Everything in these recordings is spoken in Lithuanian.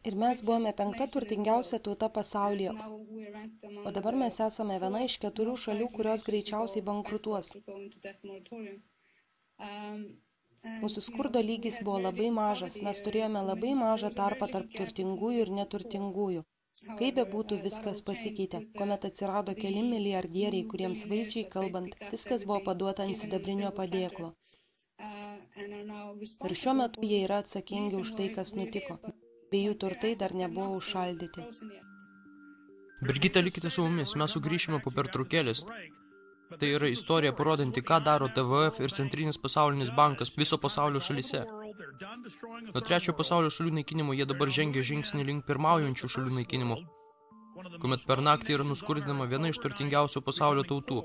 Ir mes buvome 5. turtingiausia tauta pasaulyje, o dabar mes esame viena iš 4 šalių, kurios greičiausiai bankrutuos. Mūsų skurdo lygis buvo labai mažas, mes turėjome labai mažą tarpą tarp turtingųjų ir neturtingųjų. Kaip bebūtų, viskas pasikeitė, kuomet atsirado keli milijardieriai, kuriems vaizdžiai kalbant, viskas buvo paduota ant sidabrinio padėklo. Ir šiuo metu jie yra atsakingi už tai, kas nutiko, bei jų turtai dar nebuvo užšaldyti. Brigita, likite su mumis, mes sugrįšime po pertraukėlės. Tai yra istorija parodanti, ką daro TVF ir Centrinis pasaulinis bankas viso pasaulio šalyse. Nuo 3 pasaulio šalių naikinimo jie dabar žengia žingsnį link pirmaujančių šalių naikinimo, kuomet per naktį yra nuskurdinama viena iš turtingiausių pasaulio tautų.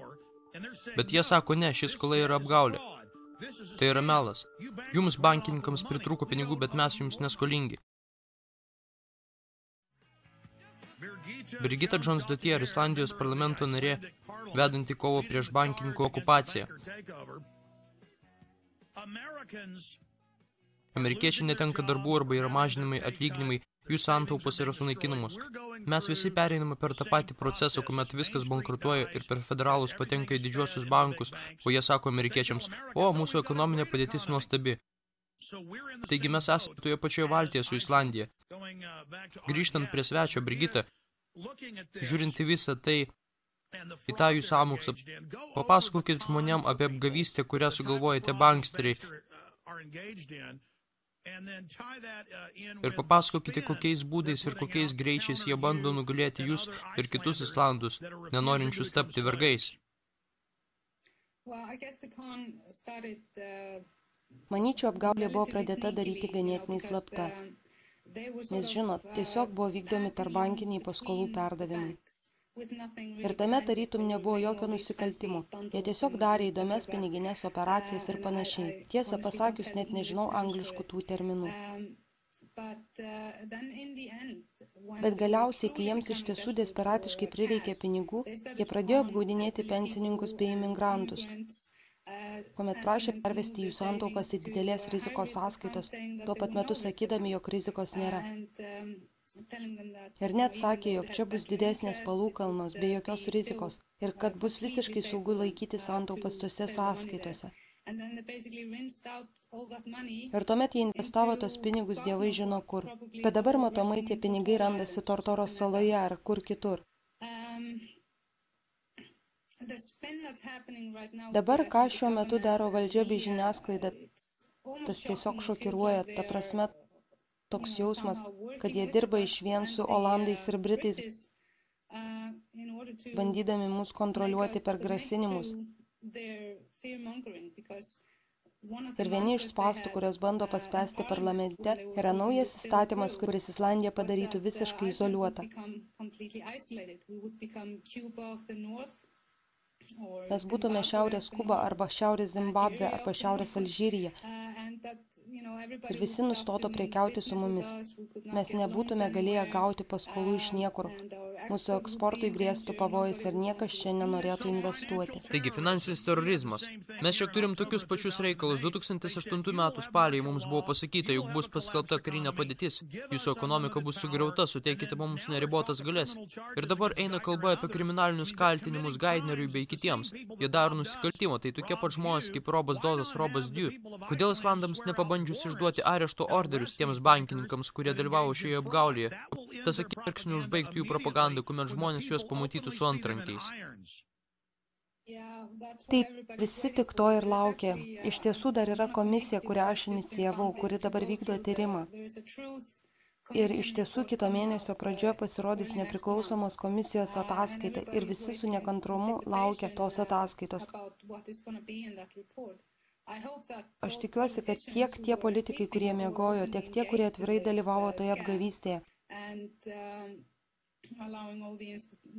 Bet jie sako, ne, šis skola yra apgaulė. Tai yra melas. Jums bankininkams pritrūko pinigų, bet mes jums neskolingi. Brigita Jones-Dottir, Islandijos parlamento narė, vedanti kovo prieš bankininkų okupaciją. Amerikiečiai netenka darbų arba yra mažinimai atlyginimai, jų santaupos yra sunaikinamos. Mes visi pereiname per tą patį procesą, kuomet viskas bankrutuoja ir per federalus patenka į didžiuosius bankus, o jie sako amerikiečiams, o, mūsų ekonominė padėtis nuostabi. Taigi mes esame toje pačioje valtyje su Islandija. Grįžtant prie svečio, Brigita, žiūrint į visą tai, į tą jų sąmokslą, papasakokit žmonėm apie apgavystę, kurią sugalvojate banksteriai. Ir papasakokite, kokiais būdais ir kokiais greičiais jie bando nugalėti jūs ir kitus islandus, nenorinčius tapti vergais. Manyčiau, apgaulė buvo pradėta daryti ganėtinai slapta. Nes žinot, tiesiog buvo vykdomi tarbankiniai paskolų perdavimai. Ir tame tarytum nebuvo jokio nusikaltimo. Jie tiesiog darė įdomias piniginės operacijas ir panašiai. Tiesą pasakius, net nežinau angliškų tų terminų. Bet galiausiai, kai jiems iš tiesų desperatiškai prireikė pinigų, jie pradėjo apgaudinėti pensininkus bei imigrantus, kuomet prašė pervesti jų santaupas į didelės rizikos sąskaitos, tuo pat metu sakydami, jog rizikos nėra. Ir net sakė, jog čia bus didesnės palūkanos be jokios rizikos ir kad bus visiškai saugu laikyti santaupas tose sąskaitose. Ir tuomet jie investavo tos pinigus dievai žino kur. Bet dabar matomai tie pinigai randasi Tortoros saloje ar kur kitur. Dabar, ką šiuo metu daro valdžia bei žiniasklaida, tas tiesiog šokiruoja, ta prasme, toks jausmas, kad jie dirba išvien su Olandais ir Britais, bandydami mus kontroliuoti per grasinimus. Ir vieni iš spąstų, kurios bando paspęsti parlamente, yra naujas įstatymas, kuris Islandiją padarytų visiškai izoliuotą. Mes būtume Šiaurės Kuba arba Šiaurės Zimbabvė arba Šiaurės Alžyrija. Ir visi nustoto prekiauti su mumis. Mes nebūtume galėję gauti paskolų iš niekur. Mūsų eksportui grėstų pavojus ir niekas čia nenorėtų investuoti. Taigi, finansinis terorizmas. Mes čia turim tokius pačius reikalus. 2008 metų spalį mums buvo pasakyta, jog bus paskelbta karinė padėtis. Jūsų ekonomika bus sugriauta, suteikite mums neribotas galės. Ir dabar eina kalba apie kriminalinius kaltinimus Gaidneriui bei kitiems. Jie daro nusikaltimą, tai tokie pat žmonės kaip Robas Dozas, Robas Diu. Kodėl Islandams nepabandžius išduoti arešto orderius tiems bankininkams, kurie dalyvavo šioje apgaulėje? Tas akimirksniu užbaigtų jų propagandą, kuomet žmonės juos pamatytų su antrankiais. Taip, visi tik to ir laukia. Iš tiesų dar yra komisija, kurią aš inicijavau, kuri dabar vykdo tyrimą. Ir iš tiesų kito mėnesio pradžioje pasirodys nepriklausomos komisijos ataskaita ir visi su nekantrumu laukia tos ataskaitos. Aš tikiuosi, kad tiek tie politikai, kurie miegojo, tiek tie, kurie atvirai dalyvavo toje apgavystėje,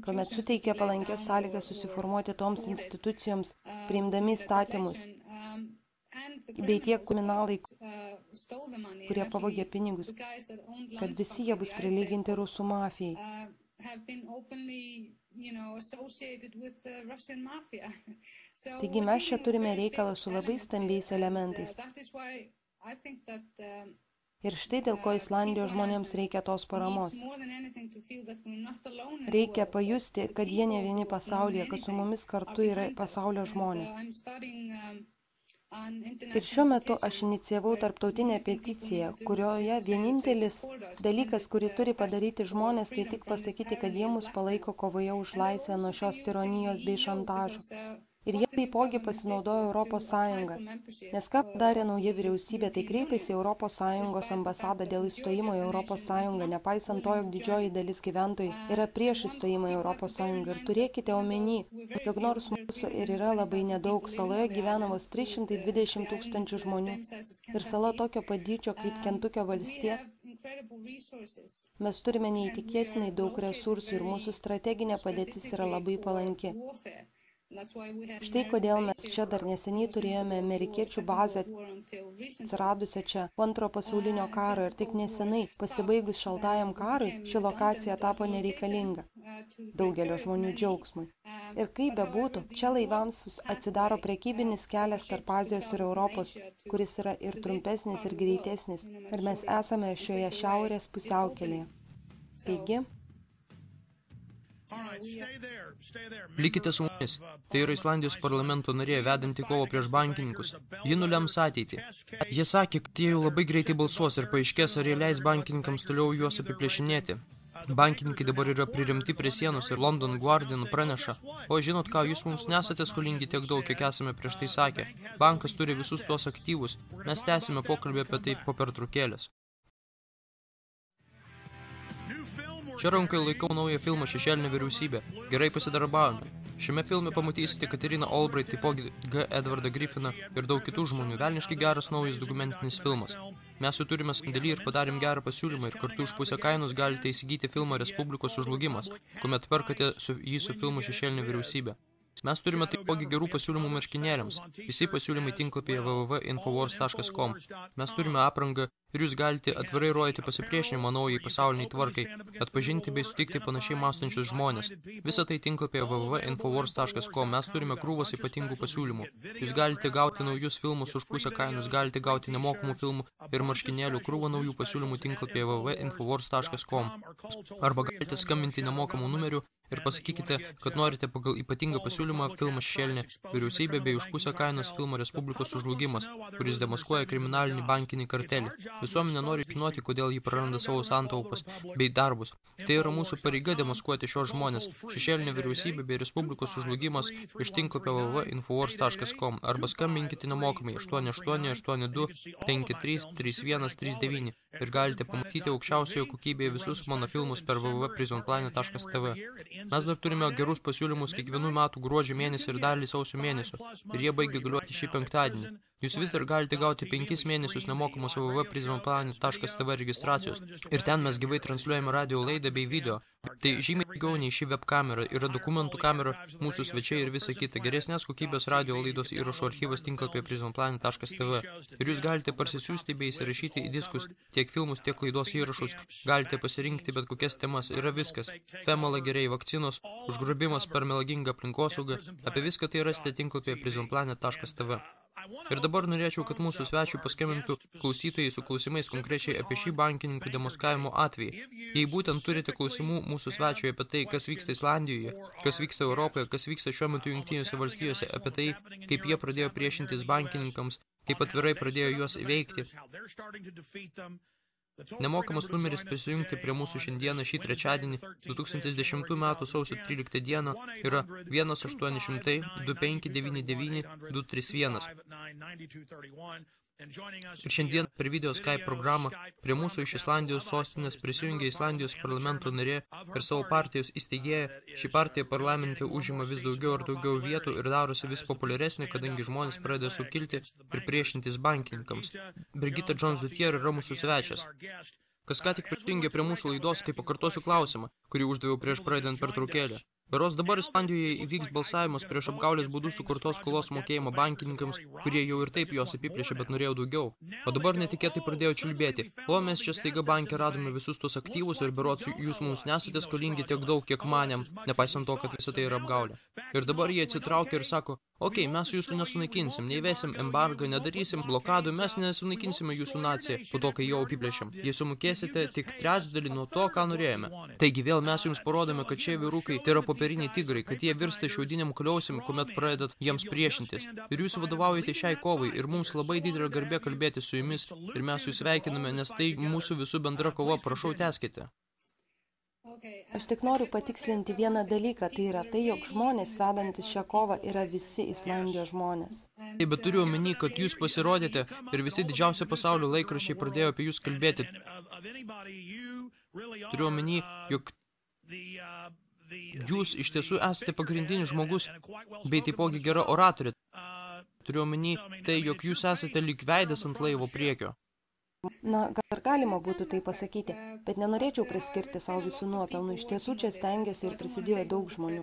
kuomet suteikė palankės sąlygas susiformuoti toms institucijoms, priimdami įstatymus, bei tie kriminalai, kurie pavogė pinigus, kad visi jie bus prilyginti rusų mafijai. Taigi mes čia turime reikalą su labai stambiais elementais. Ir štai dėl ko Islandijos žmonėms reikia tos paramos. Reikia pajusti, kad jie ne vieni pasaulyje, kad su mumis kartu yra pasaulio žmonės. Ir šiuo metu aš inicijavau tarptautinę peticiją, kurioje vienintelis dalykas, kurį turi padaryti žmonės, tai tik pasakyti, kad jie mus palaiko kovoje už laisvę nuo šios tironijos bei šantažo. Ir jie taipogi pasinaudojo Europos Sąjungą. Nes ką padarė nauja vyriausybė, tai kreipėsi į Europos Sąjungos ambasadą dėl įstojimo į Europos Sąjungą, nepaisant to, jog didžioji dalis gyventojų yra prieš įstojimą į Europos Sąjungą. Ir turėkite omeny, jog nors mūsų ir yra labai nedaug, saloje gyvena vos 320 tūkstančių žmonių. Ir sala tokio pat dydžio kaip Kentukio valstija. Mes turime neįtikėtinai daug resursų ir mūsų strateginė padėtis yra labai palanki. Štai kodėl mes čia dar neseniai turėjome amerikiečių bazę atsiradusią čia po Antrojo pasaulinio karo ir tik nesenai, pasibaigus šaltajam karui, ši lokacija tapo nereikalinga daugelio žmonių džiaugsmui. Ir kaip bebūtų, čia laivams atsidaro prekybinis kelias tarp Azijos ir Europos, kuris yra ir trumpesnis, ir greitesnis, ir mes esame šioje šiaurės pusiaukelėje. Taigi, likite su mumis. Tai yra Islandijos parlamento narė vedanti kovą prieš bankininkus. Ji nulems ateitį. Jie sakė, kad jie jau labai greitai balsuos ir paaiškės, ar jie leis bankininkams toliau juos apiplėšinėti. Bankininkai dabar yra pririmti prie sienos ir London Guardian praneša. O žinot ką, jūs mums nesate skolingi tiek daug, kiek esame prieš tai sakę. Bankas turi visus tuos aktyvus. Mes tęsime pokalbį apie tai po pertraukėlės. Čia rankoje laikau naują filmą Šešėlinė vyriausybė. Gerai pasidarbavome. Šiame filme pamatysite Kateriną Albright, taipogi G. Edvardą Griffiną ir daug kitų žmonių. Velniškai geras naujas dokumentinis filmas. Mes jau turime sandėlį ir padarėm gerą pasiūlymą ir kartu už pusę kainos galite įsigyti filmą Respublikos sužlugimas, kuomet perkate jį su filmu Šešėlinė vyriausybė. Mes turime taipogi gerų pasiūlymų marškinėliams. Visi pasiūlymai tinklapyje www.infowars.com. Mes turime aprangą ir jūs galite atvirai rodyti pasipriešinimą naujai pasauliniai tvarkai, atpažinti bei sutikti panašiai mąstančius žmonės. Visą tai tinklapyje www.infowars.com. Mes turime krūvas ypatingų pasiūlymų. Jūs galite gauti naujus filmus už pusę kainos, galite gauti nemokamų filmų ir marškinėlių krūvą naujų pasiūlymų tinklapyje www.infowars.com. Arba galite skambinti nemokamų numerių ir pasakykite, kad norite pagal ypatingą pasiūlymą filmą Šešėlinė vyriausybė bei už pusę kainos filmą Respublikos sužlugimas, kuris demaskuoja kriminalinį bankinį kartelį. Visuomenė nori žinoti, kodėl jį praranda savo santaupas bei darbus. Tai yra mūsų pareiga demaskuoti šios žmonės. Šešėlinė vyriausybė bei Respublikos sužlugimas iš tinklapio www.infowars.com arba skambinkite nemokamai 8882 53 31 39 ir galite pamatyti aukščiausioje kokybėje visus mano filmus per www.prisonplanet.tv. Mes dar turime gerus pasiūlymus kiekvienų metų gruodžio mėnesį ir dalį sausio mėnesio, ir jie baigia galioti šį penktadienį. Jūs vis dar galite gauti 5 mėnesius nemokamos www.prisonplanet.tv registracijos. Ir ten mes gyvai transliuojame radio laidą bei video. Tai žymiai daugiau nei ši webkamera, yra dokumentų kamera, mūsų svečiai ir visa kita. Geresnės kokybės radio laidos įrašų archyvas tinklapyje prisonplanet.tv. Ir jūs galite parsisiųsti bei įsirašyti į diskus tiek filmus, tiek laidos įrašus. Galite pasirinkti bet kokias temas. Yra viskas. Femala gerai, vakcinos, užgrobimas per melagingą aplinkosaugą. Apie viską tai rasite tinklapyje prisonplanet.tv. Ir dabar norėčiau, kad mūsų svečių paskambintų klausytojai su klausimais konkrečiai apie šį bankininkų demaskavimo atvejį. Jei būtent turite klausimų mūsų svečiui apie tai, kas vyksta Islandijoje, kas vyksta Europoje, kas vyksta šiuo metu Jungtinėse valstijose, apie tai, kaip jie pradėjo priešintis bankininkams, kaip atvirai pradėjo juos įveikti. Nemokamas numeris prisijungti prie mūsų šiandieną šį trečiadienį 2010 m. sausio 13 dieną yra 1-800-2599-231. Ir šiandien per video Skype programą prie mūsų iš Islandijos sostinės prisijungia Islandijos parlamento narė ir savo partijos įsteigėja. Ši partija parlamente užima vis daugiau ir daugiau vietų ir darosi vis populiaresnė, kadangi žmonės pradeda sukilti ir priešintis bankininkams. Brigita Jones-Dutier yra mūsų svečias. Kas ką tik prisijungė prie mūsų laidos, tai pakartosiu klausimą, kurį uždaviau prieš pradedant pertraukėlę. Berods dabar Islandijoje įvyks balsavimas prieš apgaulės būdų sukurtos skolos mokėjimą bankininkams, kurie jau ir taip jos apiplėšė, bet norėjo daugiau. O dabar netikėtai pradėjo čiulbėti. O mes čia staiga banke radome visus tos aktyvus ir berods jūs mums nesate skolingi tiek daug, kiek manėm, nepaisant to, kad visa tai yra apgaulė. Ir dabar jie atsitraukia ir sako, Okei, mes jūsų nesunaikinsim, neįvesim embargą, nedarysim blokadų, mes nesunaikinsime jūsų naciją po to, kai jau apiplėšim. Jei sumokėsite tik trečdalį nuo to, ką norėjome. Taigi vėl mes jums parodome, kad šie vyrukai tai yra popieriniai tigrai, kad jie virsta šiaudiniam kliausim, kuomet pradedat jiems priešintis. Ir jūs vadovaujate šiai kovai ir mums labai didelė garbė kalbėti su jumis ir mes jūs sveikiname, nes tai mūsų visų bendra kova, prašau tęskite. Aš tik noriu patikslinti vieną dalyką, tai yra tai, jog žmonės vedantis šią kovą yra visi Islandijos žmonės. Taip, bet turiu omeny, kad jūs pasirodėte ir visi didžiausi pasaulio laikraščiai pradėjo apie jūs kalbėti. Turiu omeny, jog jūs iš tiesų esate pagrindinis žmogus, bei taipogi gera oratorė. Turiu omeny tai, jog jūs esate lyg veidas ant laivo priekio. Na, gal galima būtų tai pasakyti, bet nenorėčiau priskirti savo visų nuopelnų. Iš tiesų čia stengiasi ir prisidėjo daug žmonių.